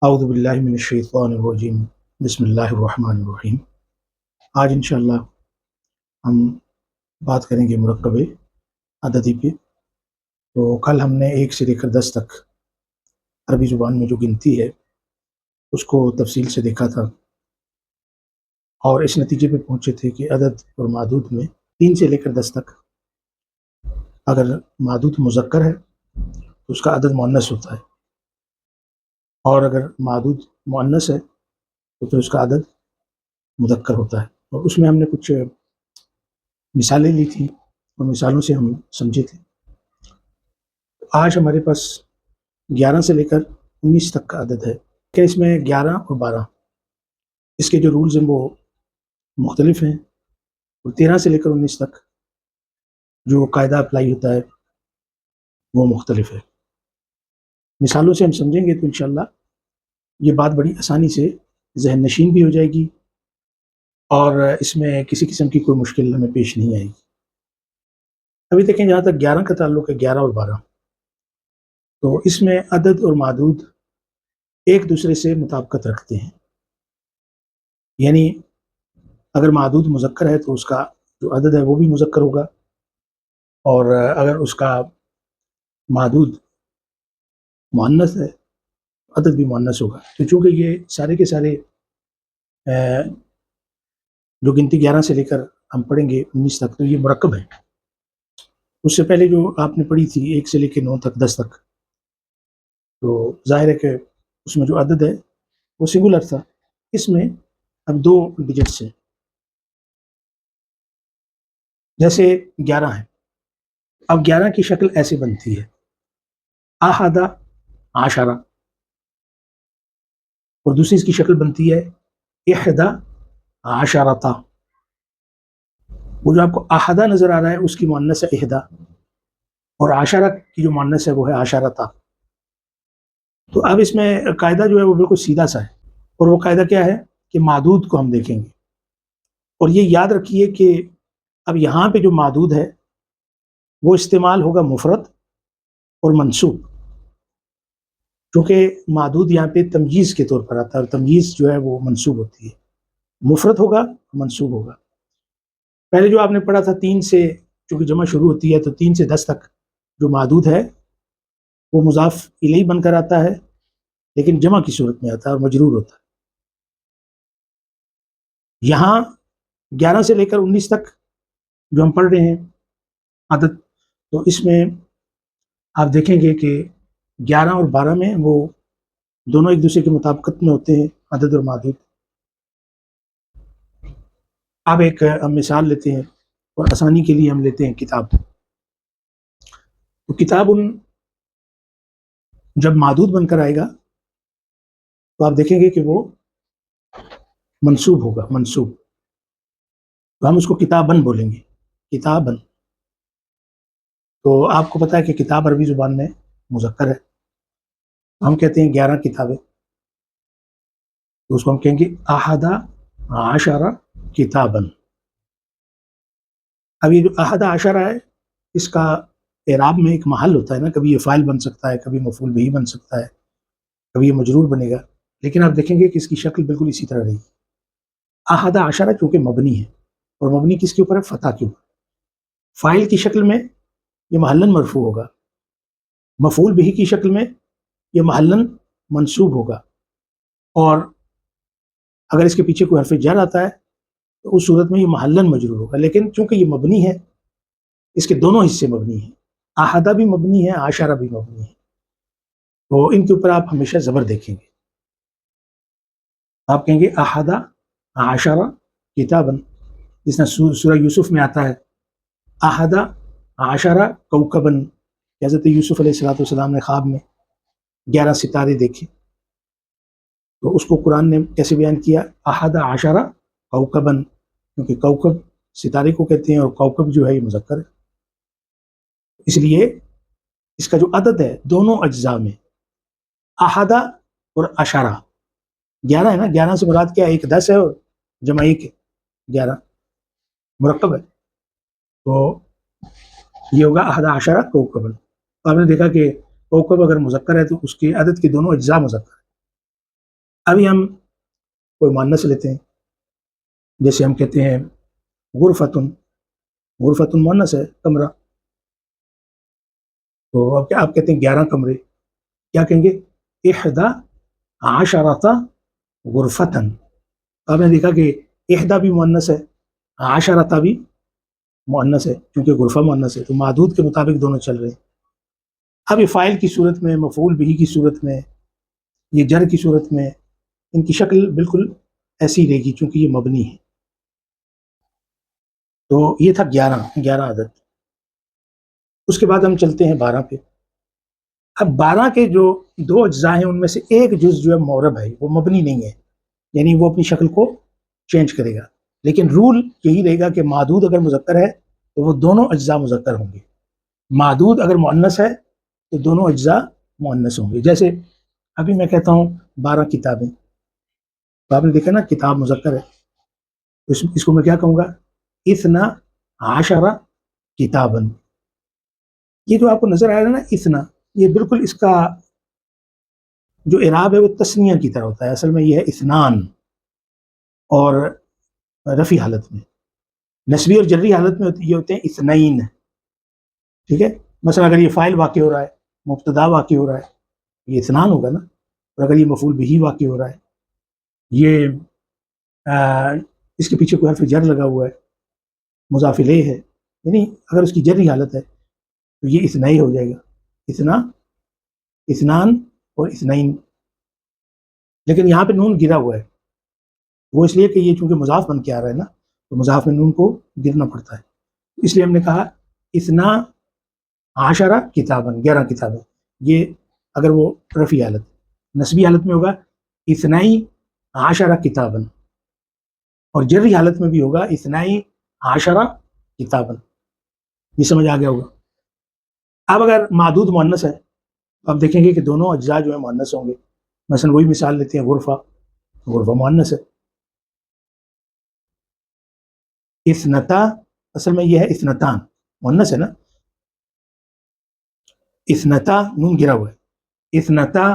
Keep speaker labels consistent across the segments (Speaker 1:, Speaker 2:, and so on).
Speaker 1: اعوذ باللہ من الشیطان الرجیم بسم اللہ الرحمن الرحیم۔ آج انشاءاللہ ہم بات کریں گے مرکب عددی پہ۔ تو کل ہم نے 1 سے لے کر 10 تک عربی زبان میں جو گنتی ہے اس کو تفصیل سے دیکھا تھا، اور اس نتیجے پہ پہنچے تھے کہ عدد اور معدود میں 3 سے لے کر 10 تک اگر معدود مذکر ہے تو اس کا عدد مؤنث ہوتا ہے، اور اگر معدود مؤنث ہے تو پھر اس کا عدد مذکر ہوتا ہے۔ اور اس میں ہم نے کچھ مثالیں لی تھیں اور مثالوں سے ہم سمجھے تھے۔ آج ہمارے پاس 11 سے لے کر 19 تک کا عدد ہے کہ اس میں 11 اور 12 اس کے جو رولز ہیں وہ مختلف ہیں، اور 13 سے لے کر 19 تک جو قاعدہ اپلائی ہوتا ہے وہ مختلف ہے۔ مثالوں سے ہم سمجھیں گے تو انشاءاللہ یہ بات بڑی آسانی سے ذہن نشین بھی ہو جائے گی، اور اس میں کسی قسم کی کوئی مشکل ہمیں پیش نہیں آئے گی۔ ابھی دیکھیں جہاں تک 11 کا تعلق ہے، 11 اور 12، تو اس میں عدد اور معدود ایک دوسرے سے مطابقت رکھتے ہیں، یعنی اگر معدود مذکر ہے تو اس کا جو عدد ہے وہ بھی مذکر ہوگا، اور اگر اس کا معدود مؤنث ہے عدد بھی مؤنث ہوگا۔ تو چونکہ یہ سارے کے سارے جو گنتی 11 سے لے کر ہم پڑھیں گے 19 تک، تو یہ مرکب ہے۔ اس سے پہلے جو آپ نے پڑھی تھی 1 سے لے کے 9 تک 10 تک، تو ظاہر ہے کہ اس میں جو عدد ہے وہ سنگولر تھا، اس میں اب 2 ڈیجٹس ہیں، جیسے 11 ہے۔ اب 11 کی شکل ایسے بنتی ہے احدہ عشرہ، اور دوسری اس کی شکل بنتی ہے احدہ عشرۃ۔ وہ جو آپ کو احدہ نظر آ رہا ہے اس کی مؤنث ہے احدہ، اور عشرہ کی جو مؤنث ہے وہ ہے عشرۃ۔ تو اب اس میں قاعدہ جو ہے وہ بالکل سیدھا سا ہے، اور وہ قاعدہ کیا ہے کہ معدود کو ہم دیکھیں گے، اور یہ یاد رکھیے کہ اب یہاں پہ جو معدود ہے وہ استعمال ہوگا مفرد اور منصوب، چونکہ معدود یہاں پہ تمییز کے طور پر آتا ہے، اور تمییز جو ہے وہ منصوب ہوتی ہے، مفرد ہوگا منصوب ہوگا۔ پہلے جو آپ نے پڑھا تھا 3 سے، چونکہ جمع شروع ہوتی ہے تو 3 سے 10 تک جو معدود ہے وہ مضاف الیہ بن کر آتا ہے، لیکن جمع کی صورت میں آتا ہے اور مجرور ہوتا ہے۔ یہاں 11 سے لے کر 19 تک جو ہم پڑھ رہے ہیں عدد، تو اس میں آپ دیکھیں گے کہ 11 اور 12 میں وہ دونوں ایک دوسرے کے مطابقت میں ہوتے ہیں، عدد اور معدود۔ اب ایک ہم مثال لیتے ہیں، اور آسانی کے لیے ہم لیتے ہیں کتاب۔ تو کتاب جب معدود بن کر آئے گا تو آپ دیکھیں گے کہ وہ منصوب ہوگا، منصوب، تو ہم اس کو کتابن بولیں گے، کتابن۔ تو آپ کو پتا ہے کہ کتاب عربی زبان میں مذکر ہے، ہم کہتے ہیں 11 کتابیں، تو اس کو ہم کہیں گے احدہ عشرہ کتابن۔ اب یہ جو احدہ عشرہ ہے اس کا اعراب میں ایک محل ہوتا ہے نا، کبھی یہ فاعل بن سکتا ہے، کبھی مفعول بہ بن سکتا ہے، کبھی یہ مجرور بنے گا، لیکن آپ دیکھیں گے کہ اس کی شکل بالکل اسی طرح رہی۔ احدہ عشرہ چونکہ مبنی ہے، اور مبنی کس کے اوپر ہے؟ فتح کے اوپر۔ فاعل کی شکل میں یہ محلاً مرفوع ہوگا، مفعول بہ کی شکل میں یہ محلاً منصوب ہوگا، اور اگر اس کے پیچھے کوئی حرف جر آتا ہے تو اس صورت میں یہ محلاً مجرور ہوگا۔ لیکن چونکہ یہ مبنی ہے، اس کے دونوں حصے مبنی ہیں، احدہ بھی مبنی ہے، عشرہ بھی مبنی ہے، تو ان کے اوپر آپ ہمیشہ زبر دیکھیں گے، آپ کہیں گے احدہ عشرہ کتابن، جس طرح سورہ یوسف میں آتا ہے احدہ عشرہ کوکبن، حضرت یوسف علیہ السلام نے خواب میں 11 ستارے دیکھے، تو اس کو قرآن نے کیسے بیان کیا؟ احدہ عشرہ کوکبن، کیونکہ کوکب ستارے کو کہتے ہیں، اور کوکب جو ہے یہ مذکر ہے، اس لیے اس کا جو عدد ہے دونوں اجزاء میں احدہ اور عشرہ، 11 ہے نا، 11 سے مراد کیا ہے؟ 1 10 ہے، اور جمع 1 ہے 11، مرکب ہے، تو یہ ہوگا احدہ عشرہ کوکبن۔ تو آپ نے دیکھا کہ کوکب اگر مذکر ہے تو اس کے عدد کے دونوں اجزاء مذکر ہے، ابھی ہم کوئی مؤنث لیتے ہیں، جیسے ہم کہتے ہیں غرفتن، غرفتن مؤنث ہے کمرہ، تو اب کیا آپ کہتے ہیں 11 کمرے، کیا کہیں گے؟ احدا عشرۃ غرفتن۔ آپ نے دیکھا کہ احدا بھی مؤنث ہے، عشرۃ بھی مؤنث ہے، کیونکہ غرفہ مؤنث ہے، تو معدود کے مطابق دونوں چل رہے ہیں۔ اب یہ فاعل کی صورت میں، مفعول بہ کی صورت میں، یہ جر کی صورت میں، ان کی شکل بالکل ایسی رہے گی چونکہ یہ مبنی ہے۔ تو یہ تھا 11 عدد۔ اس کے بعد ہم چلتے ہیں 12 پہ۔ اب 12 کے جو 2 اجزاء ہیں ان میں سے ایک جز جو ہے معرب ہے، وہ مبنی نہیں ہے، یعنی وہ اپنی شکل کو چینج کرے گا، لیکن رول یہی رہے گا کہ معدود اگر مذکر ہے تو وہ دونوں اجزاء مذکر ہوں گے، معدود اگر مؤنث ہے تو دونوں اجزاء مؤنث ہوں گے۔ جیسے ابھی میں کہتا ہوں 12 کتابیں، تو آپ نے دیکھا نا کتاب مذکر ہے، اس کو میں کیا کہوں گا؟ اثنا عشر کتابن۔ یہ جو آپ کو نظر آ رہا ہے نا اثنا، یہ بالکل اس کا جو اعراب ہے وہ تسنیہ کی طرح ہوتا ہے، اصل میں یہ ہے اثنان، اور رفع حالت میں، نسبی اور جری حالت میں یہ ہوتے ہیں اثنین، ٹھیک ہے؟ مثلا اگر یہ فاعل واقع ہو رہا ہے، مبتدا واقع ہو رہا ہے، یہ اثنان ہوگا نا، اور اگر یہ مفعول بہ واقع ہو رہا ہے، یہ اس کے پیچھے کوئی حرف جر لگا ہوا ہے، مضاف الیہ ہے، یعنی اگر اس کی جری حالت ہے تو یہ اثنائی ہو جائے گا، اثنا، اثنان اور اثنین۔ لیکن یہاں پہ نون گرا ہوا ہے، وہ اس لیے کہ یہ چونکہ مضاف بن کے آ رہا ہے نا، تو مضاف میں نون کو گرنا پڑتا ہے، اس لیے ہم نے کہا اثنا عشرہ کتابن، 11 کتابیں۔ یہ اگر وہ رفعی حالت، نسبی حالت میں ہوگا اثنائی عشرہ کتابن، اور جری حالت میں بھی ہوگا اثنائی عشرہ کتابن۔ یہ سمجھ آ گیا ہوگا۔ اب اگر معدود مؤنث ہے تو آپ دیکھیں گے کہ دونوں اجزاء جو ہیں مؤنث ہوں گے۔ مثلا وہی مثال لیتے ہیں غرفہ، غرفہ مؤنث ہے، اثنتا، اصل میں یہ ہے اثنتان، مؤنث ہے نا، اثنتا نون گرا ہوا ہے، اثنتا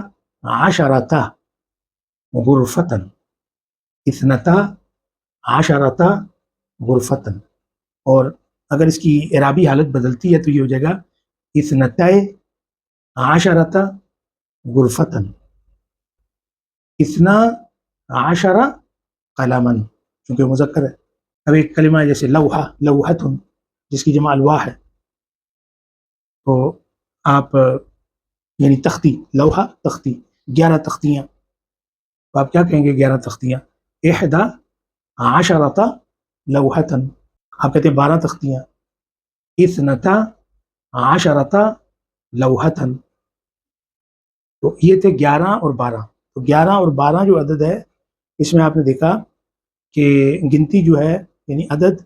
Speaker 1: عشرتا غرفتن، اثنتا عشرتا غرفتن، اور اگر اس کی اعرابی حالت بدلتی ہے تو یہ ہو جائے گا اثنتائے عشرتا غرفتن، اثنا عشرہ قلمن، چونکہ مذکر ہے۔ اب ایک کلمہ ہے جیسے لوحہ، لوحتن، جس کی جمع الواح ہے، تو آپ یعنی تختی، لوحہ تختی، 11 تختیاں، تو آپ کیا کہیں گے 11 تختیاں؟ احدا عشرۃ لوحتن، آپ کہتے ہیں 12 تختیاں، اثنتا عشرۃ لوحتن۔ تو یہ تھے 11 اور 12۔ تو 11 اور 12 جو عدد ہے، اس میں آپ نے دیکھا کہ گنتی جو ہے یعنی عدد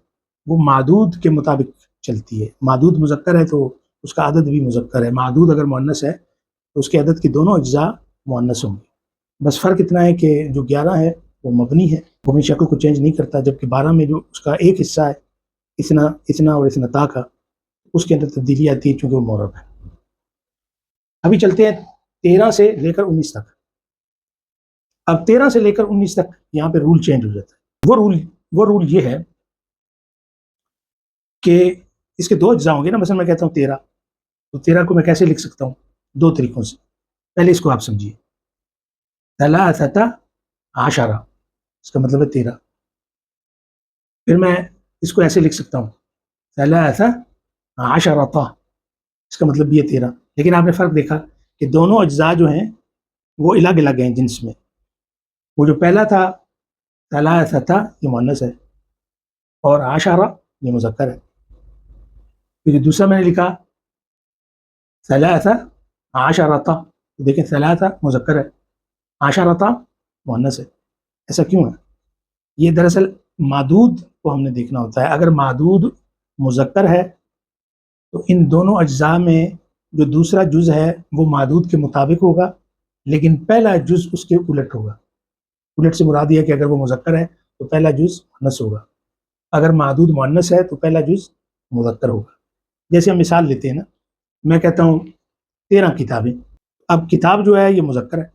Speaker 1: وہ معدود کے مطابق چلتی ہے، معدود مذکر ہے تو اس کا عدد بھی مذکر ہے، معدود اگر مؤنث ہے تو اس کے عدد کے دونوں اجزاء مؤنث ہوں گے۔ بس فرق اتنا ہے کہ جو 11 ہے وہ مبنی ہے، وہ اپنی شکل کو چینج نہیں کرتا، جبکہ 12 میں جو اس کا ایک حصہ ہے اثنا اور اثنتا کا، اس کے اندر تبدیلی آتی ہے چونکہ وہ معرب ہے۔ ابھی چلتے ہیں 13 سے لے کر 19 تک۔ اب 13 سے لے کر 19 تک یہاں پہ رول چینج ہو جاتا ہے۔ وہ رول یہ ہے کہ اس کے 2 اجزاء ہوں گے نا، مثلا میں کہتا ہوں 13، تو 13 کو میں کیسے لکھ سکتا ہوں؟ 2 طریقوں سے۔ پہلے اس کو آپ سمجھیے، ثلاثۃ عشرہ، اس کا مطلب ہے 13۔ پھر میں اس کو ایسے لکھ سکتا ہوں، ثلاث عشرۃ، اس کا مطلب بھی ہے 13۔ لیکن آپ نے فرق دیکھا کہ دونوں اجزاء جو ہیں وہ الگ الگ ہیں جنس میں۔ وہ جو پہلا تھا ثلاثۃ، یہ مؤنث ہے، اور عشرہ یہ مذکر ہے۔ پھر دوسرا میں نے لکھا ثلاث عشرۃ، دیکھیں ثلاث مذکر ہے، عشرۃ مؤنث ہے۔ ایسا کیوں ہے؟ یہ دراصل معدود کو ہم نے دیکھنا ہوتا ہے۔ اگر معدود مذکر ہے تو ان دونوں اجزاء میں جو دوسرا جز ہے وہ معدود کے مطابق ہوگا، لیکن پہلا جز اس کے الٹ ہوگا۔ الٹ سے مراد یہ ہے کہ اگر وہ مذکر ہے تو پہلا جز مؤنث ہوگا، اگر معدود مؤنث ہے تو پہلا جز مذکر ہوگا۔ جیسے ہم مثال لیتے ہیں نا، میں کہتا ہوں 13 کتابیں، اب کتاب جو ہے یہ مذکر ہے،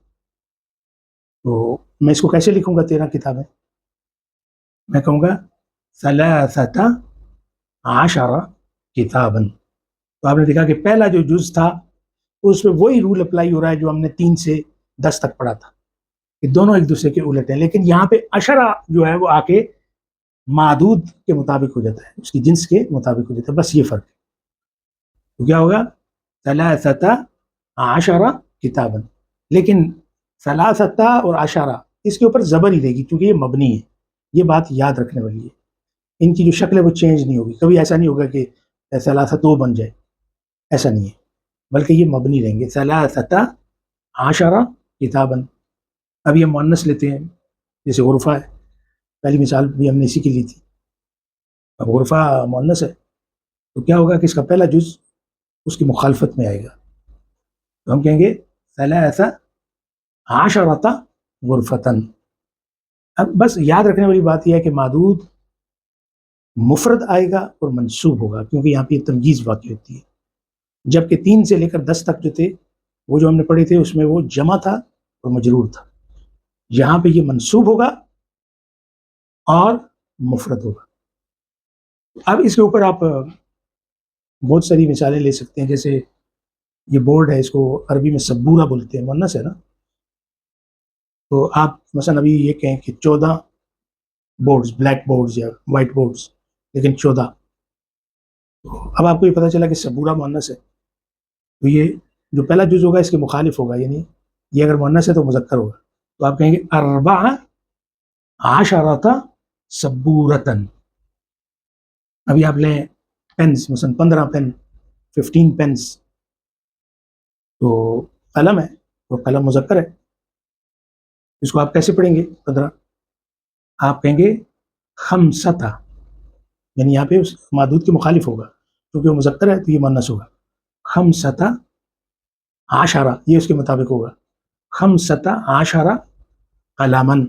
Speaker 1: تو میں اس کو کیسے لکھوں گا 13 کتابیں؟ میں کہوں گا ثلاثۃ عشر کتاباً. تو آپ نے دیکھا کہ پہلا جو جز تھا اس میں وہی رول اپلائی ہو رہا ہے جو ہم نے 3 سے 10 تک پڑھا تھا، کہ دونوں ایک دوسرے کے الٹ ہیں. لیکن یہاں پہ عشرہ جو ہے وہ آ کے معدود کے مطابق ہو جاتا ہے، اس کی جنس کے مطابق ہو جاتا ہے، بس یہ فرق ہے. تو کیا ہوگا؟ ثلاثۃ عشر کتاباً. لیکن ثلاثۃ اور عشرہ اس کے اوپر زبر ہی دے گی کیونکہ یہ مبنی ہے. یہ بات یاد رکھنے والی ہے، ان کی جو شکل ہے وہ چینج نہیں ہوگی. کبھی ایسا نہیں ہوگا کہ ثلاثتو بن جائے، ایسا نہیں ہے، بلکہ یہ مبنی رہیں گے. ثلاثۃ عشر کتاباً. اب یہ مؤنث لیتے ہیں، جیسے غرفہ ہے، پہلی مثال بھی ہم نے اسی کی لی تھی. اب غرفہ مؤنث ہے تو کیا ہوگا کہ اس کا پہلا جز اس کی مخالفت میں آئے گا، تو ہم کہیں گے ثلاث عشرۃ غرفتن. اب بس یاد رکھنے والی بات یہ ہے کہ معدود مفرد آئے گا اور منصوب ہوگا، کیونکہ یہاں پہ تمجیز واقع ہوتی ہے. جبکہ 3 سے لے کر 10 تک جو تھے وہ جو ہم نے پڑھے تھے اس میں وہ جمع تھا اور مجرور تھا. یہاں پہ یہ منصوب ہوگا اور مفرد ہوگا. اب اس کے اوپر آپ بہت ساری مثالیں لے سکتے ہیں. جیسے یہ بورڈ ہے، اس کو عربی میں سبورہ بولتے ہیں، مؤنث ہے نا. تو آپ مثلا ابھی یہ کہیں کہ 14 بورڈز، بلیک بورڈز یا وائٹ بورڈز، لیکن 14. اب آپ کو یہ پتہ چلا کہ سبورہ مؤنث ہے، تو یہ جو پہلا جز ہوگا اس کے مخالف ہوگا، یعنی یہ اگر مؤنث ہے تو مذکر ہوگا. تو آپ کہیں گے اربع عشرۃ سبورۃن. ابھی آپ لیں پینس، مثلا 15 پین، 15 پینس. تو قلم ہے اور قلم مذکر ہے، اس کو آپ کیسے پڑھیں گے 15؟ آپ کہیں گے خمسۃ، یعنی یہاں پہ اس معدود کے مخالف ہوگا، کیونکہ وہ مذکر ہے تو یہ مؤنث ہوگا. خمسۃ عشرہ یہ اس کے مطابق ہوگا. خمسۃ عشرہ قلماً،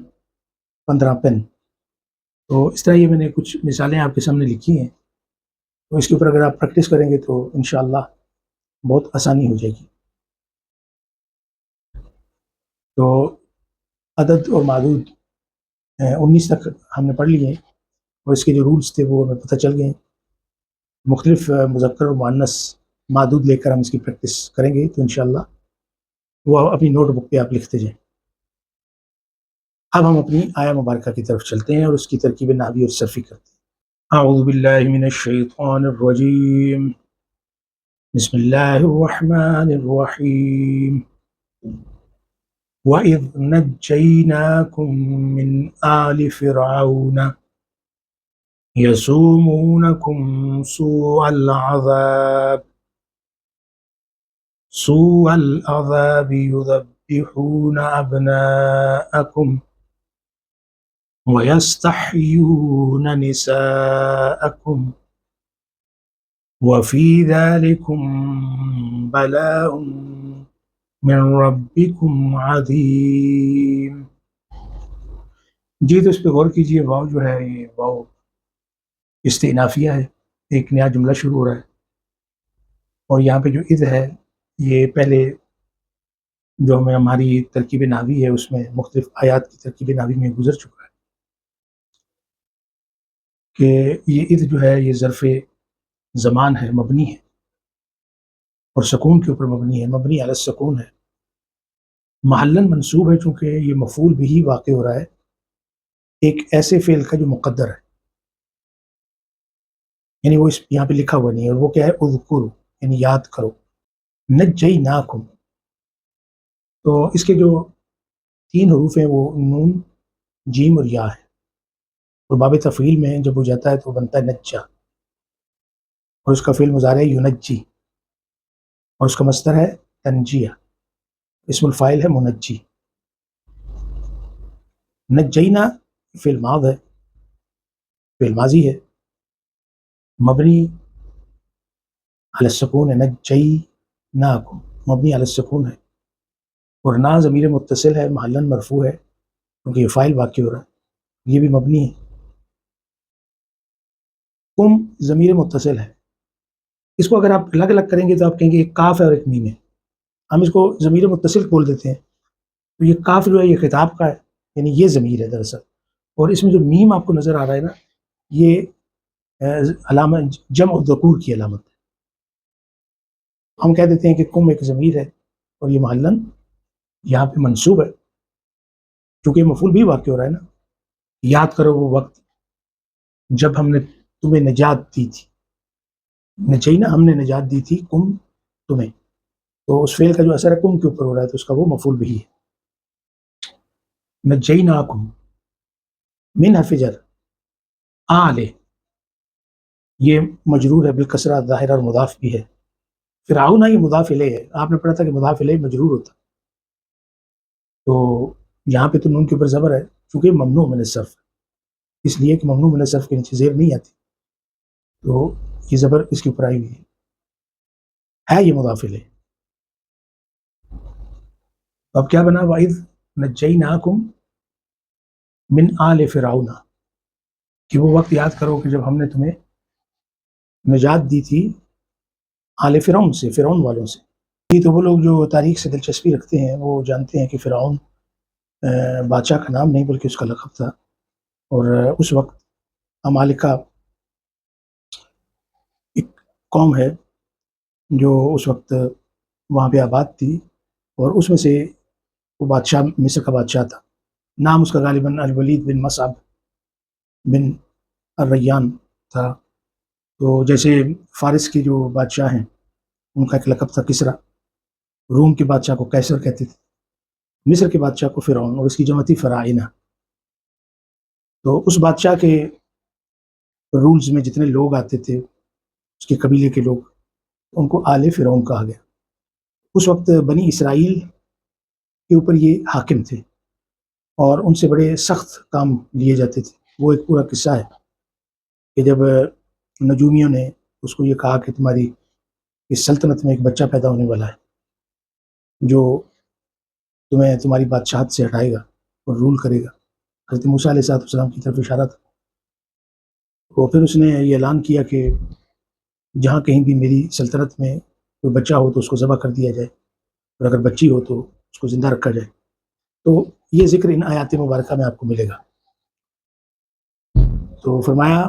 Speaker 1: 15 پین. تو اس طرح یہ میں نے کچھ مثالیں آپ کے سامنے لکھی ہیں، تو اس کے اوپر اگر آپ پریکٹس کریں گے تو انشاءاللہ بہت آسانی ہو جائے گی. تو عدد اور معدود 19 تک ہم نے پڑھ لیے ہیں، اور اس کے جو رولز تھے وہ ہمیں پتہ چل گئے ہیں. مختلف مذکر اور مؤنث معدود لے کر ہم اس کی پریکٹس کریں گے تو انشاءاللہ وہ اپنی نوٹ بک پہ آپ لکھتے جائیں. اب ہم اپنی آیا مبارکہ کی طرف چلتے ہیں اور اس کی ترکیب نحوی اور صرفی کرتے ہیں. اعوذ باللہ من الشیطان الرجیم، بسم اللہ الرحمن الرحیم. وَإِذْ نَجَّيْنَاكُمْ مِنْ آلِ فِرْعَوْنَ يَسُومُونَكُمْ سُوءَ الْعَذَابِ يُذَبِّحُونَ أَبْنَاءَكُمْ وَيَسْتَحْيُونَ نِسَاءَكُمْ وَفِي ذَلِكُمْ بَلَاءٌ مِّن رَبِّكُمْ عَظِيمٌ. جی تو اس پہ غور کیجئے. واو جو ہے یہ واو استئنافیہ ہے، ایک نیا جملہ شروع ہو رہا ہے، اور یہاں پہ جو اذ ہے یہ پہلے جو ہمیں ہماری ترکیب نحوی ہے اس میں مختلف آیات کی ترکیب نحوی میں گزر چکا ہے کہ یہ اذ جو ہے یہ ظرف زمان ہے، مبنی ہے اور سکون کے اوپر مبنی ہے، مبنی علی السکون ہے. محلاً منصوب ہے چونکہ یہ مفعول بھی واقع ہو رہا ہے ایک ایسے فعل کا جو مقدر ہے، یعنی وہ اس یہاں پہ لکھا ہوا نہیں ہے، اور وہ کیا ہے؟ اذکروا، یعنی یاد کرو. نجیناکم، تو اس کے جو 3 حروف ہیں وہ نون، جیم اور یا ہے، اور باب تفعیل میں جب ہو جاتا ہے تو بنتا ہے نجا، اور اس کا فعل مضارع ہے ینجی، اور اس کا مصدر ہے تنجیہ، اسم الفاعل ہے منجی. نجینا فعل ماض ہے، فعل ماضی ہے، مبنی علی السکون ہے. نجیناکم مبنی علی السکون ہے، اور نا ضمیر متصل ہے، محلاً مرفوع ہے کیونکہ یہ فاعل واقع ہو رہا ہے، یہ بھی مبنی ہے. کم ضمیر متصل ہے، اس کو اگر آپ الگ الگ کریں گے تو آپ کہیں گے ایک کاف ہے اور ایک میم ہے. ہم اس کو ضمیر متصل بول دیتے ہیں، تو یہ کاف جو ہے یہ خطاب کا ہے، یعنی یہ ضمیر ہے دراصل، اور اس میں جو میم آپ کو نظر آ رہا ہے نا، یہ علامت جمع الذکور کی علامت ہے۔ ہم کہہ دیتے ہیں کہ کم ایک ضمیر ہے اور یہ محلن یہاں پہ منصوب ہے، چونکہ مفعول بھی واقع ہو رہا ہے نا۔ یاد کرو وہ وقت جب ہم نے تمہیں نجات دی تھی، نجینا ہم نے نجات دی تھی کم تمہیں، تو اس فعل کا جو اثر ہے کم کے اوپر ہو رہا ہے، تو اس کا وہ مفعول بھی ہے۔ نجیناکم من حرف جر آلے، یہ مجرور ہے بالکسرہ ظاہر اور مضاف بھی ہے۔ فرعون یہ مضاف الیہ ہے، آپ نے پڑھا تھا کہ مضاف الیہ مجرور ہوتا، تو یہاں پہ تو نون کے اوپر زبر ہے چونکہ ممنوع من الصرف، اس لیے کہ ممنوع من الصرف کے نیچے زیر نہیں آتی، تو یہ زبر اس کے اوپر آئی ہوئی ہے یہ مضاف الیہ۔ اب کیا بنا؟ وَإِذْ نَجَّيْنَاكُمْ مِنْ آلِ فِرْعَوْنَ، کہ وہ وقت یاد کرو کہ جب ہم نے تمہیں نجات دی تھی آل فرعون سے، فرعون والوں سے۔ یہ تو وہ لوگ جو تاریخ سے دلچسپی رکھتے ہیں وہ جانتے ہیں کہ فرعون بادشاہ کا نام نہیں بلکہ اس کا لقب تھا، اور اس وقت امالکہ ایک قوم ہے جو اس وقت وہاں پہ آباد تھی، اور اس میں سے وہ بادشاہ مصر کا بادشاہ تھا، نام اس کا غالباً الولید بن مصعب بن الریان تھا۔ تو جیسے فارس کے جو بادشاہ ہیں ان کا ایک لقب تھا کسریٰ، روم کے بادشاہ کو قیصر کہتے تھے، مصر کے بادشاہ کو فرعون، اور اس کی جمع تھی فراعنہ۔ تو اس بادشاہ کے رولز میں جتنے لوگ آتے تھے اس کے قبیلے کے لوگ، ان کو آل فرعون کہا گیا۔ اس وقت بنی اسرائیل کے اوپر یہ حاکم تھے اور ان سے بڑے سخت کام لیے جاتے تھے۔ وہ ایک پورا قصہ ہے کہ جب نجومیوں نے اس کو یہ کہا کہ تمہاری اس سلطنت میں ایک بچہ پیدا ہونے والا ہے جو تمہیں تمہاری بادشاہت سے ہٹائے گا اور رول کرے گا، حضرت موسیٰ علیہ السلام کی طرف اشارہ تھا۔ تو پھر اس نے یہ اعلان کیا کہ جہاں کہیں بھی میری سلطنت میں کوئی بچہ ہو تو اس کو ذبح کر دیا جائے، اور اگر بچی ہو تو اس کو زندہ رکھا جائے۔ تو یہ ذکر ان آیات مبارکہ میں آپ کو ملے گا۔ تو فرمایا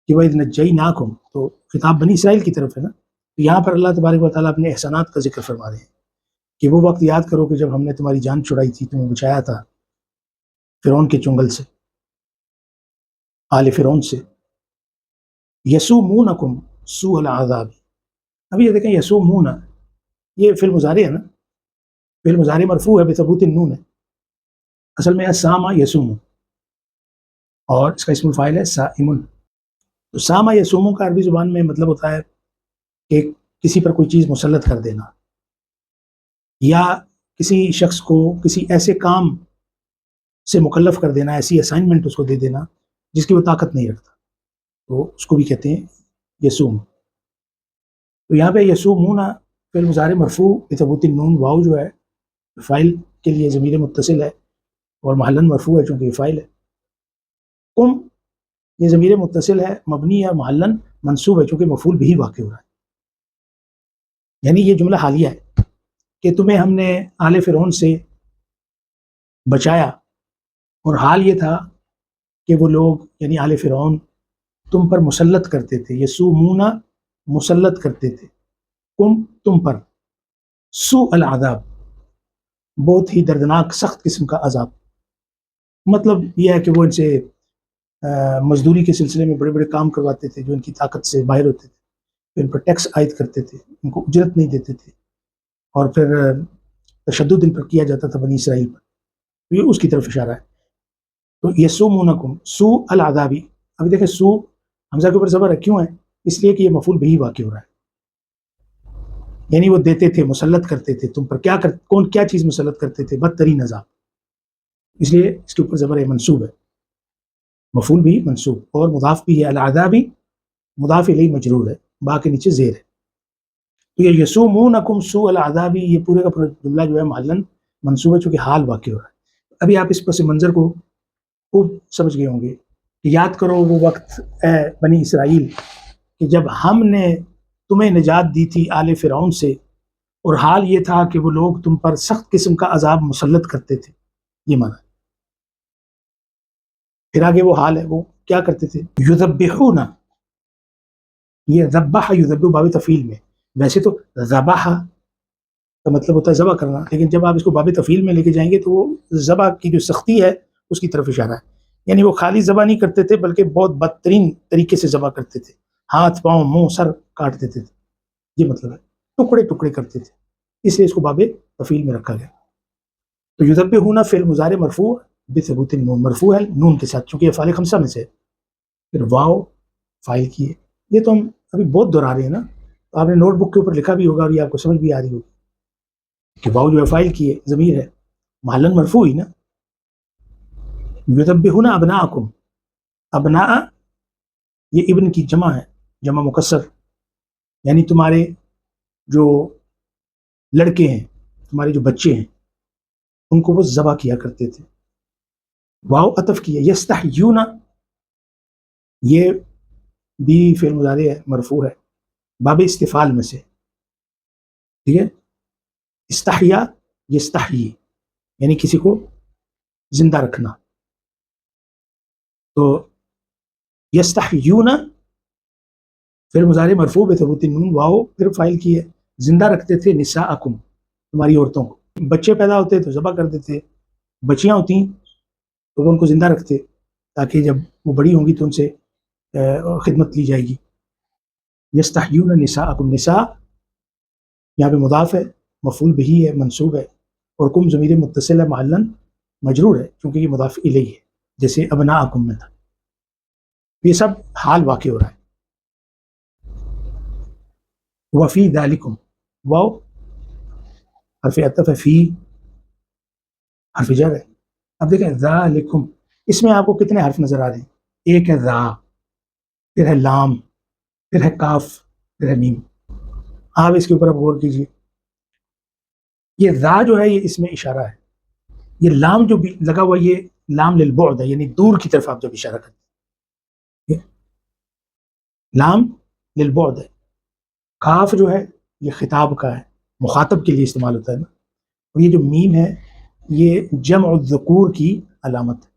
Speaker 1: کہ وَإِذْ نَجَّيْنَاكُمْ، تو خطاب بنی اسرائیل کی طرف ہے نا، تو یہاں پر اللہ تبارک و تعالیٰ اپنے احسانات کا ذکر فرما رہے ہیں کہ وہ وقت یاد کرو کہ جب ہم نے تمہاری جان چھڑائی تھی، تمہیں بچایا تھا فرعون کے چنگل سے، آل فرعون سے۔ یسومونکم سوء العذاب، ابھی یہ دیکھیں یسومون، یہ فعل مضارع ہے نا، فعل مضارع مرفوع ہے بثبوت النون ہے، اصل میں سامہ یسوم، اور اس کا اسم الفاعل ہے سائمن۔ تو سامہ یسوم کا عربی زبان میں مطلب ہوتا ہے کہ کسی پر کوئی چیز مسلط کر دینا، یا کسی شخص کو کسی ایسے کام سے مکلف کر دینا، ایسی اسائنمنٹ اس کو دے دینا جس کی وہ طاقت نہیں رکھتا، تو اس کو بھی کہتے ہیں یسوم۔ تو یہاں پہ یسومون فعل مضارع مرفوع بثبوت النون، واو جو ہے فاعل کے لیے ضمیر متصل ہے اور محلن مرفوع ہے چونکہ یہ فاعل ہے۔ کم یہ ضمیر متصل ہے، مبنی ہے، محلن منصوب ہے چونکہ مفعول بھی واقع ہو رہا ہے، یعنی یہ جملہ حالیہ ہے کہ تمہیں ہم نے آل فرعون سے بچایا، اور حال یہ تھا کہ وہ لوگ یعنی آل فرعون تم پر مسلط کرتے تھے، یسومون مسلط کرتے تھے، کم تم پر، سوء العذاب بہت ہی دردناک سخت قسم کا عذاب۔ مطلب یہ ہے کہ وہ ان سے مزدوری کے سلسلے میں بڑے بڑے کام کرواتے تھے جو ان کی طاقت سے باہر ہوتے تھے، پھر ان پر ٹیکس عائد کرتے تھے، ان کو اجرت نہیں دیتے تھے، اور پھر تشدد ان پر کیا جاتا تھا بنی اسرائیل پر، یہ اس کی طرف اشارہ ہے۔ تو یسومونکم سوء العذابی، ابھی دیکھیں سوء حمزہ کے اوپر زبر ہے، کیوں ہے؟ اس لیے کہ یہ مفعول بھی واقع ہو رہا ہے، یعنی وہ دیتے تھے، مسلط کرتے تھے تم پر، کون کیا چیز مسلط کرتے تھے؟ بدترین عذاب، اس لیے اس کے اوپر زبر ہے، منصوب ہے، مفعول بھی منصوب اور مضاف بھی ہے، العذابی مضاف الیہ مجرور ہے، با کے نیچے زیر ہے۔ تو یہ یسومونکم سوء العذابی، یہ پورے کا پورا جملہ جو ہے محلن منصوب ہے چونکہ حال واقع ہو رہا ہے۔ ابھی آپ اس پس منظر کو خوب سمجھ گئے ہوں گے کہ یاد کرو وہ وقت اے بنی اسرائیل کہ جب ہم نے تمہیں نجات دی تھی آل فرعون سے، اور حال یہ تھا کہ وہ لوگ تم پر سخت قسم کا عذاب مسلط کرتے تھے، یہ معنی ہے۔ پھر آگے وہ حال ہے، وہ کیا کرتے تھے؟ یذبحون، یہ ذبح یذبح باب تفعیل میں، ویسے تو ذبح کا مطلب ہوتا ہے ذبح کرنا، لیکن جب آپ اس کو باب تفعیل میں لے کے جائیں گے تو وہ ذبح کی جو سختی ہے اس کی طرف اشارہ ہے، یعنی وہ خالی ذبح نہیں کرتے تھے بلکہ بہت بدترین طریقے سے ذبح کرتے تھے، ہاتھ پاؤں منہ سر کاٹ دیتے تھے، یہ مطلب ہے ٹکڑے ٹکڑے کرتے تھے، اس لیے اس کو باب تفعیل میں رکھا گیا۔ تو یذبحون فعل مضارع مرفوع بثبوت النون، مرفوع ہے نون کے ساتھ چونکہ افعال خمسہ میں سے، پھر واو فاعل کی ہے، یہ تو ہم ابھی بہت دہرا رہے ہیں نا، تو آپ نے نوٹ بک کے اوپر لکھا بھی ہوگا اور یہ آپ کو سمجھ بھی آ رہی ہوگی کہ واو جو ہے فاعل کی ہے، ضمیر ہے، محلاً مرفوع ہی نا۔ یذبحون ابناءکم، ابناء یہ ابن کی جمع ہے، جمع مکسر، یعنی تمہارے جو لڑکے ہیں، تمہارے جو بچے ہیں ان کو وہ ذبح کیا کرتے تھے۔ واو عطف کی ہے، یستحیون یہ بھی فعل مضارع ہے مرفوع ہے باب استفعال میں سے، ٹھیک ہے، استحیا یستحیی یعنی کسی کو زندہ رکھنا، تو یستحیون فعل مضارع مرفوع بثبوت النون، واو پھر فاعل کی ہے، زندہ رکھتے تھے نساءکم تمہاری عورتوں کو، بچے پیدا ہوتے تو ذبح کر دیتے، بچیاں ہوتی تو وہ ان کو زندہ رکھتے تاکہ جب وہ بڑی ہوں گی تو ان سے خدمت لی جائے گی۔ یستحیون نساءکم، نساء یہاں پہ مضاف ہے، مفعول بہ ہے، منصوب ہے، اور کم ضمیر متصل ہے محلاً مجرور ہے کیونکہ یہ مضاف الیہ ہے جیسے ابناءکم میں تھا، یہ سب حال واقع ہو رہا ہے۔ وفی ذالکم، واو حرف عطف ہے، فی حرف جر ہے۔ اب دیکھیں ذالکم، اس میں آپ کو کتنے حرف نظر آ رہے ہیں؟ ایک ہے ذا، پھر ہے لام، پھر ہے کاف، پھر ہے میم۔ آپ اس کے اوپر اب غور کیجیے، یہ ذا جو ہے یہ اس میں اشارہ ہے، یہ لام جو بھی لگا ہوا یہ لام للبعد ہے، یعنی دور کی طرف آپ جب اشارہ کرتے ہیں، لام للبعد ہے۔ کاف جو ہے یہ خطاب کا ہے، مخاطب کے لیے استعمال ہوتا ہے نا، اور یہ جو میم ہے یہ جمع الذکور کی علامت ہے،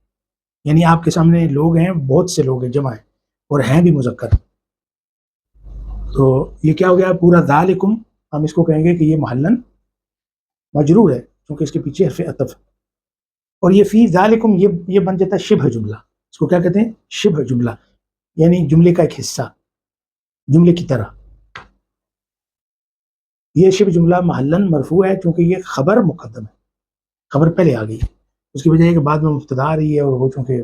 Speaker 1: یعنی آپ کے سامنے لوگ ہیں، بہت سے لوگ ہیں، جمع ہیں اور ہیں بھی مذکر، تو یہ کیا ہو گیا پورا ذالکم، ہم اس کو کہیں گے کہ یہ محلاً مجرور ہے کیونکہ اس کے پیچھے حرف عطف، اور یہ فی ذالکم یہ بن جاتا ہے شبہ جملہ، اس کو کیا کہتے ہیں؟ شبہ جملہ، یعنی جملے کا ایک حصہ، جملے کی طرح۔ یہ شبہ جملہ محلاً مرفوع ہے کیونکہ یہ خبر مقدم ہے، خبر پہلے آ گئی ہے، اس کی وجہ ہے کہ بعد میں مبتدا آ رہی ہے اور وہ چونکہ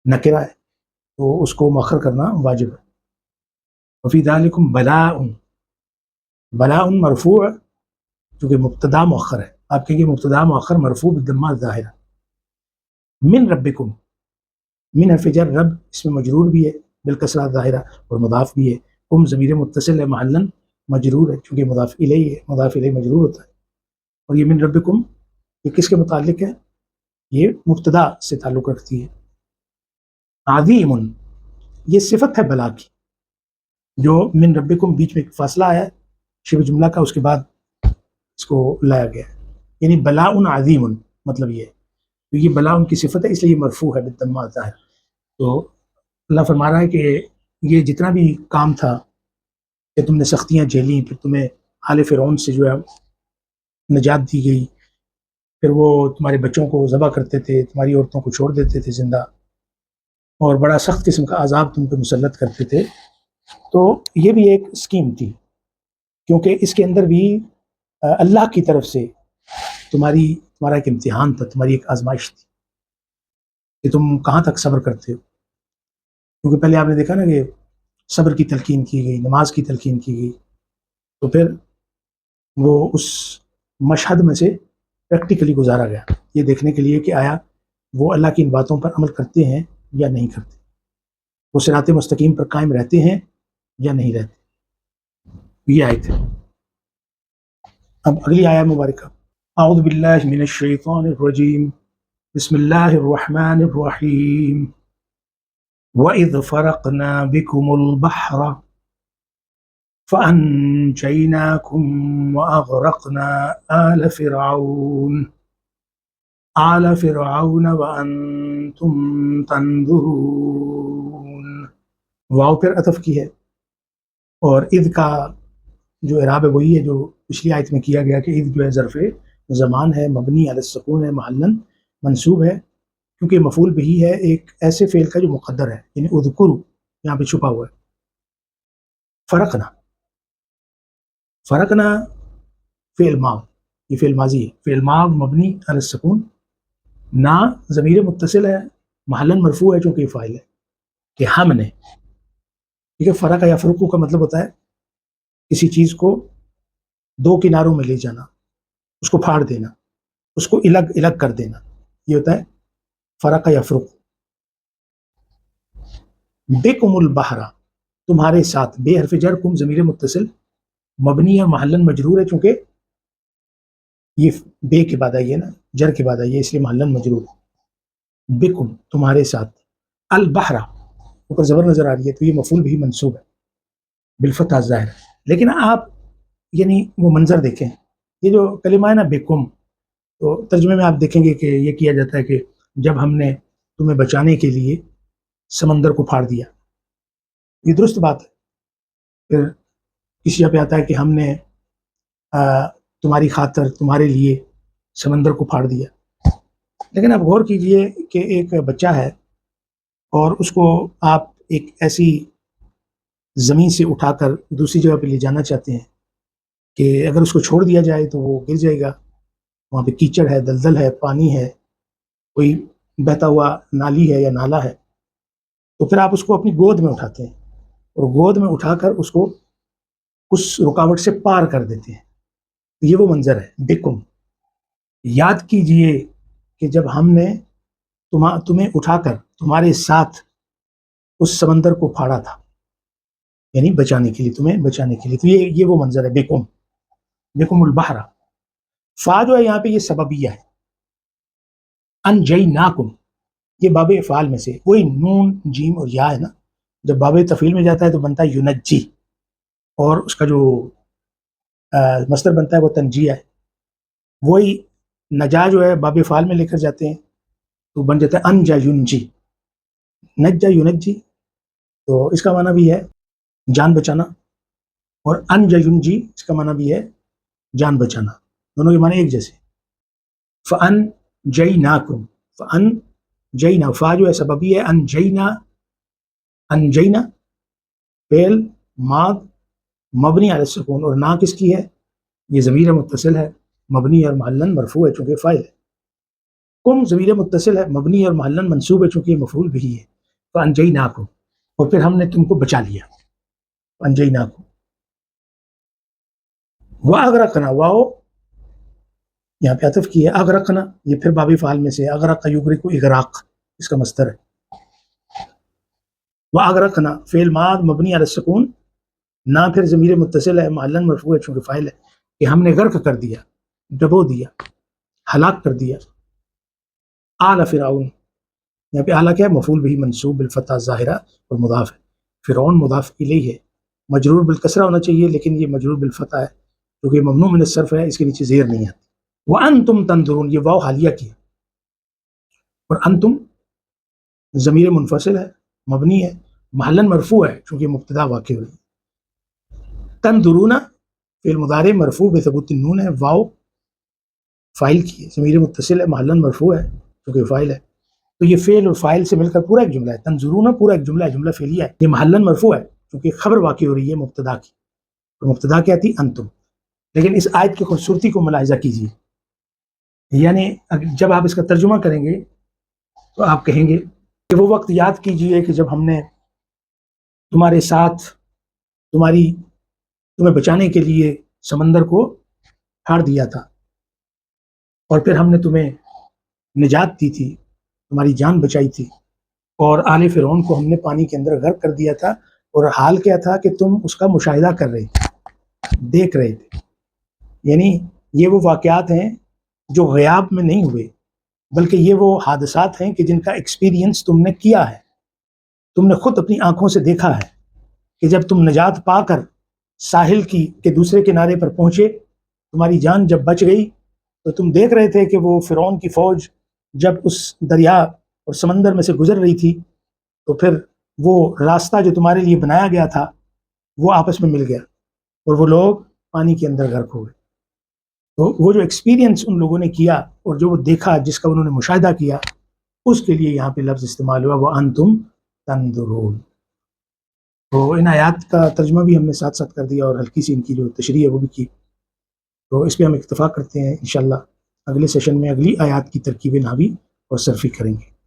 Speaker 1: نکرہ ہے تو اس کو مؤخر کرنا واجب ہے۔ وفی ذالکم بلاء، بلاء مرفوع چونکہ مبتدا مؤخر ہے، آپ کہیں گے مبتدا مؤخر مرفوع بالضمہ الظاہرہ، من ربکم، من حرف جر، رب اس میں مجرور بھی ہے بالکسرہ الظاہرہ اور مضاف بھی ہے، کم ضمیر متصل ہے محلاً مجرور ہے چونکہ مضاف الیہ ہے، مضاف الیہ مجرور ہوتا ہے، اور یہ من ربکم یہ کس کے متعلق ہے؟ یہ مبتدا سے تعلق رکھتی ہے۔ عظیم یہ صفت ہے بلا کی، جو من ربکم بیچ میں ایک فاصلہ آیا ہے شبہ جملہ کا، اس کے بعد اس کو لایا گیا ہے، یعنی بلاء عظیم، مطلب یہ ہے تو یہ بلاء کی صفت ہے اس لیے یہ مرفوع ہے بالضمہ الظاہرہ۔ تو اللہ فرما رہا ہے کہ یہ جتنا بھی کام تھا کہ تم نے سختیاں جھیلیں، پھر تمہیں آل فرعون سے جو ہے نجات دی گئی، پھر وہ تمہارے بچوں کو ذبح کرتے تھے، تمہاری عورتوں کو چھوڑ دیتے تھے زندہ، اور بڑا سخت قسم کا عذاب تم پہ مسلط کرتے تھے، تو یہ بھی ایک اسکیم تھی کیونکہ اس کے اندر بھی اللہ کی طرف سے تمہارا ایک امتحان تھا، تمہاری ایک آزمائش تھی کہ تم کہاں تک صبر کرتے ہو، کیونکہ پہلے آپ نے دیکھا نا کہ صبر کی تلقین کی گئی، نماز کی تلقین کی گئی، تو پھر وہ اس مشہد میں سے پریکٹیکلی گزارا گیا یہ دیکھنے کے لیے کہ آیا وہ اللہ کی ان باتوں پر عمل کرتے ہیں یا نہیں کرتے، وہ صراط مستقیم پر قائم رہتے ہیں یا نہیں رہتے، یہ آیت ہے۔ اب اگلی آیت مبارکہ، اعوذ باللہ من الشیطان الرجیم، بسم اللہ الرحمن الرحیم، وَإِذْ فَرَقْنَا بِكُمُ الْبَحْرَ فَأَنْجَيْنَاكُمْ وَأَغْرَقْنَا آلَ فِرْعَوْنَ، آل فرعون وانتم تنظرون، واو پھر عطف کی ہے، اور اذ کا جو اعراب ہے وہی ہے جو پچھلی آیت میں کیا گیا کہ اذ جو ہے ظرف زمان ہے، مبنی علی السکون ہے، محلاً منصوب ہے کیونکہ مفعول بہی ہے ایک ایسے فعل کا جو مقدر ہے، یعنی اذکرو یہاں پہ چھپا ہوا ہے۔ فرقنا، فرقنا فعل ماض، یہ فعل ماضی ہے، فعل ماض مبنی علی السکون، نا ضمیر متصل ہے، محلاً مرفوع ہے چونکہ یہ فاعل ہے، کہ ہم نے، ٹھیک ہے۔ فرق یا فرقو کا مطلب ہوتا ہے کسی چیز کو دو کناروں میں لے جانا، اس کو پھاڑ دینا، اس کو الگ الگ کر دینا، یہ ہوتا ہے فرق یا فرق۔ بکم البحر، تمہارے ساتھ، بے حرف جر، کم ضمیر متصل مبنی اور محلاً مجرور ہے چونکہ یہ بے کے بعد آئی ہے نا، جر کے بعد آئی ہے، اس لیے محلاً مجرور ہے۔ بکم تمہارے ساتھ، البحر اوپر زبر نظر آ رہی ہے تو یہ مفعول بھی منصوب ہے بالفتح ظاہر، لیکن آپ یعنی وہ منظر دیکھیں، یہ جو کلمہ ہے نا بکم، تو ترجمے میں آپ دیکھیں گے کہ یہ کیا جاتا ہے کہ جب ہم نے تمہیں بچانے کے لیے سمندر کو پھاڑ دیا، یہ درست بات ہے۔ پھر کسی جگہ پہ آتا ہے کہ ہم نے تمہاری خاطر، تمہارے لیے سمندر کو پھاڑ دیا، لیکن آپ غور کیجئے کہ ایک بچہ ہے اور اس کو آپ ایک ایسی زمین سے اٹھا کر دوسری جگہ پہ لے جانا چاہتے ہیں کہ اگر اس کو چھوڑ دیا جائے تو وہ گر جائے گا، وہاں پہ کیچڑ ہے، دلدل ہے، پانی ہے، کوئی بہتا ہوا نالی ہے یا نالا ہے، تو پھر آپ اس کو اپنی گود میں اٹھاتے ہیں اور گود میں اٹھا کر اس کو اس رکاوٹ سے پار کر دیتے ہیں، یہ وہ منظر ہے بکم۔ یاد کیجئے کہ جب ہم نے تمہیں اٹھا کر تمہارے ساتھ اس سمندر کو پھاڑا تھا، یعنی بچانے کے لیے، تمہیں بچانے کے لیے، تو یہ وہ منظر ہے بکم، بکم البحر۔ فا جو ہے یہاں پہ یہ سببیہ ہے، انجیناکم یہ باب افعال میں سے، وہی نون جیم اور یا ہے نا، جب باب تفعیل میں جاتا ہے تو بنتا ہے ینجی، اور اس کا جو مصدر بنتا ہے وہ تنجیہ ہے، وہی نجا جو ہے باب افعال میں لے کر جاتے ہیں تو بن جاتا ہے انجا ینجی، نجا ینجی، تو اس کا معنی بھی ہے جان بچانا، اور انجا ینجی اس کا معنی بھی ہے جان بچانا، دونوں کے معنی ایک جیسے۔ فَأَن جَيْنَاكُمْ، فَأَن جَيْنَا، فا جو ہے سببی ہے، انجینا، انجینا فعل ماض مبنی علی السکون، اور نا کس کی ہے؟ یہ ضمیر متصل ہے، مبنی اور محلاً مرفوع ہے چونکہ فاعل ہے، کم ضمیر متصل ہے، مبنی اور محلاً منصوب ہے چونکہ یہ مفعول بھی ہے، فَأَنجَيْنَاكُمْ، اور پھر ہم نے تم کو بچا لیا، فَأَنجَيْنَاكُمْ۔ وَأَغْرَقْنَا، واو یہاں پہ عطف کی ہے، اغرقنا یہ پھر باب فعال میں سے، اغرق یغرق اغراق اس کا مصدر ہے۔ واغرقنا فعل ماض مبنی علی السکون، نہ پھر ضمیر متصل ہے، محلاً مرفوع ہے چونکہ فاعل ہے، کہ ہم نے غرق کر دیا، ڈبو دیا، ہلاک کر دیا۔ آل فرعون، یہاں پہ اعلیٰ کیا ہے؟ مفعول بھی منصوب بالفتح ظاہرہ اور مضاف ہے، فرعون مضاف الیہ ہے، مجرور بالکسرہ ہونا چاہیے لیکن یہ مجرور بالفتح ہے کیونکہ ممنوع من الصرف ہے، اس کے نیچے زیر نہیں آتی۔ وَأَنْتُمْ تَنْظُرُونَ، یہ واو حالیہ کی ہے، اور انتم ضمیر منفصل ہے، مبنی ہے، محلاً مرفوع ہے چونکہ مبتدا واقع ہوئی۔ تنظرون فعل مضارع مرفوع بثبوت النون ہے، واو فاعل کی ہے، ضمیر متصل ہے، محلاً مرفوع ہے چونکہ فاعل ہے، تو یہ فعل اور فاعل سے مل کر پورا ایک جملہ ہے، تنظرون پورا ایک جملہ ہے، جملہ فعلیہ ہے، یہ محلاً مرفوع ہے چونکہ خبر واقع ہو رہی ہے مبتدا کی، اور مبتدا کیا تھی؟ انتم۔ لیکن اس آیت کی خوبصورتی کو ملاحظہ کیجیے، یعنی جب آپ اس کا ترجمہ کریں گے تو آپ کہیں گے کہ وہ وقت یاد کیجئے کہ جب ہم نے تمہارے ساتھ تمہیں بچانے کے لیے سمندر کو پھاڑ دیا تھا، اور پھر ہم نے تمہیں نجات دی تھی، تمہاری جان بچائی تھی، اور آل فرعون کو ہم نے پانی کے اندر غرق کر دیا تھا، اور حال کیا تھا کہ تم اس کا مشاہدہ کر رہے تھے، دیکھ رہے تھے، یعنی یہ وہ واقعات ہیں جو غیاب میں نہیں ہوئے بلکہ یہ وہ حادثات ہیں کہ جن کا ایکسپیرینس تم نے کیا ہے، تم نے خود اپنی آنکھوں سے دیکھا ہے کہ جب تم نجات پا کر ساحل کے دوسرے کنارے پر پہنچے، تمہاری جان جب بچ گئی تو تم دیکھ رہے تھے کہ وہ فرعون کی فوج جب اس دریا اور سمندر میں سے گزر رہی تھی تو پھر وہ راستہ جو تمہارے لیے بنایا گیا تھا وہ آپس میں مل گیا اور وہ لوگ پانی کے اندر غرق ہو گئے. تو وہ جو ایکسپیرینس ان لوگوں نے کیا اور جو وہ دیکھا، جس کا انہوں نے مشاہدہ کیا، اس کے لیے یہاں پہ لفظ استعمال ہوا وَأَنْتُمْ تَنْظُرُونَ. تو ان آیات کا ترجمہ بھی ہم نے ساتھ ساتھ کر دیا اور ہلکی سی ان کی جو تشریح ہے وہ بھی کی. تو اس پہ ہم اتفاق کرتے ہیں انشاءاللہ اگلے سیشن میں اگلی آیات کی ترکیب نحوی اور صرفی کریں گے.